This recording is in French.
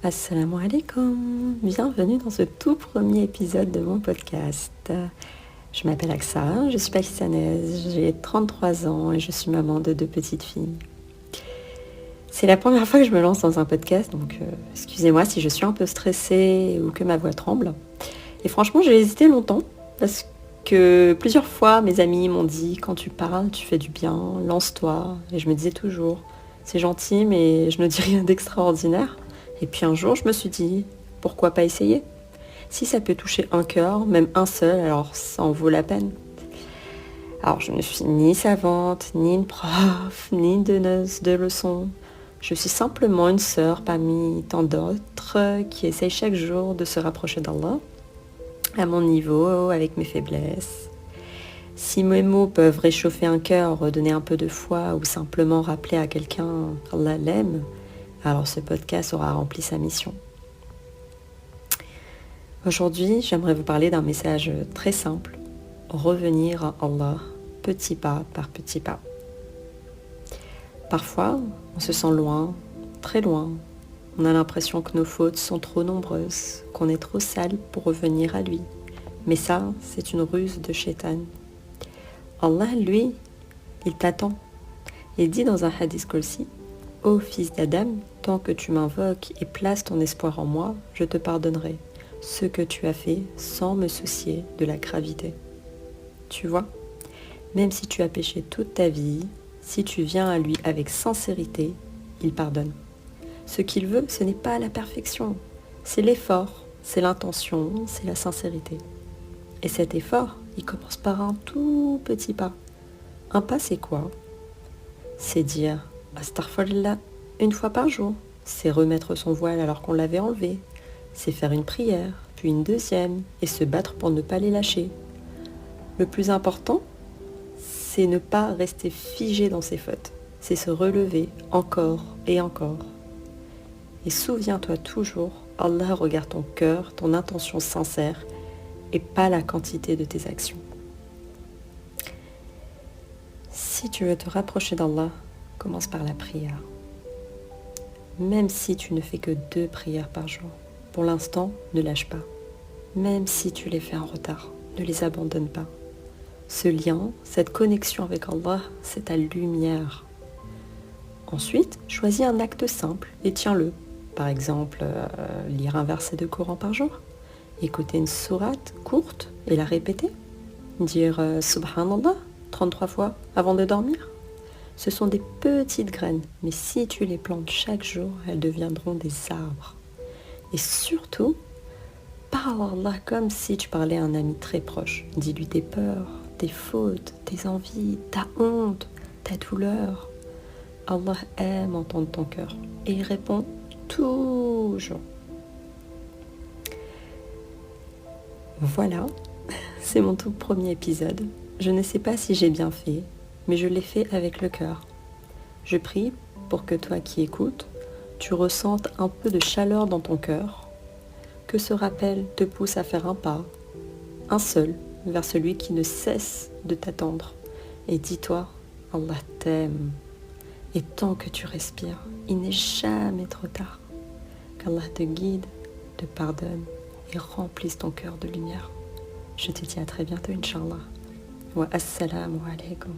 Assalamu alaikum, bienvenue dans ce tout premier épisode de mon podcast. Je m'appelle Aksa, je suis pakistanaise, j'ai 33 ans et je suis maman de 2 petites filles. C'est la première fois que je me lance dans un podcast, donc excusez-moi si je suis un peu stressée ou que ma voix tremble. Et franchement, j'ai hésité longtemps parce que plusieurs fois mes amis m'ont dit quand tu parles, tu fais du bien, lance-toi. Et je me disais toujours, c'est gentil mais je ne dis rien d'extraordinaire. Et puis un jour, je me suis dit, pourquoi pas essayer? Si ça peut toucher un cœur, même un seul, alors ça en vaut la peine. Alors je ne suis ni savante, ni une prof, ni une donneuse de leçons. Je suis simplement une sœur parmi tant d'autres qui essayent chaque jour de se rapprocher d'Allah, à mon niveau, avec mes faiblesses. Si mes mots peuvent réchauffer un cœur, redonner un peu de foi ou simplement rappeler à quelqu'un qu'Allah l'aime, alors ce podcast aura rempli sa mission. Aujourd'hui, j'aimerais vous parler d'un message très simple, revenir à Allah petit pas par petit pas. Parfois, on se sent loin, très loin. On a l'impression que nos fautes sont trop nombreuses, qu'on est trop sale pour revenir à lui. Mais ça, c'est une ruse de Shaitan. Allah, lui, il t'attend. Il dit dans un hadith Qudsi, « Ô fils d'Adam, tant que tu m'invoques et places ton espoir en moi, je te pardonnerai ce que tu as fait sans me soucier de la gravité. » Tu vois, même si tu as péché toute ta vie, si tu viens à lui avec sincérité, il pardonne. Ce qu'il veut, ce n'est pas la perfection, c'est l'effort, c'est l'intention, c'est la sincérité. Et cet effort, il commence par un tout petit pas. Un pas, c'est quoi? C'est dire « Astaghfirullah » une fois par jour. C'est remettre son voile alors qu'on l'avait enlevé. C'est faire une prière, puis une deuxième, et se battre pour ne pas les lâcher. Le plus important, c'est ne pas rester figé dans ses fautes. C'est se relever encore et encore. Et souviens-toi toujours, Allah regarde ton cœur, ton intention sincère, et pas la quantité de tes actions. Si tu veux te rapprocher d'Allah, commence par la prière. Même si tu ne fais que 2 prières par jour, pour l'instant, ne lâche pas. Même si tu les fais en retard, ne les abandonne pas. Ce lien, cette connexion avec Allah, c'est ta lumière. Ensuite, choisis un acte simple et tiens-le. Par exemple, lire un verset de Coran par jour, écouter une sourate courte et la répéter, dire Subhanallah 33 fois avant de dormir. Ce sont des petites graines, mais si tu les plantes chaque jour, elles deviendront des arbres. Et surtout, parle à Allah comme si tu parlais à un ami très proche. Dis-lui tes peurs, tes fautes, tes envies, ta honte, ta douleur. Allah aime entendre ton cœur et il répond toujours. Voilà, c'est mon tout premier épisode. Je ne sais pas si j'ai bien fait, mais je l'ai fait avec le cœur. Je prie pour que toi qui écoutes, tu ressentes un peu de chaleur dans ton cœur, que ce rappel te pousse à faire un pas, un seul, vers celui qui ne cesse de t'attendre. Et dis-toi, Allah t'aime. Et tant que tu respires, il n'est jamais trop tard. Qu'Allah te guide, te pardonne et remplisse ton cœur de lumière. Je te dis à très bientôt, Inch'Allah. Wa assalamu alaikum.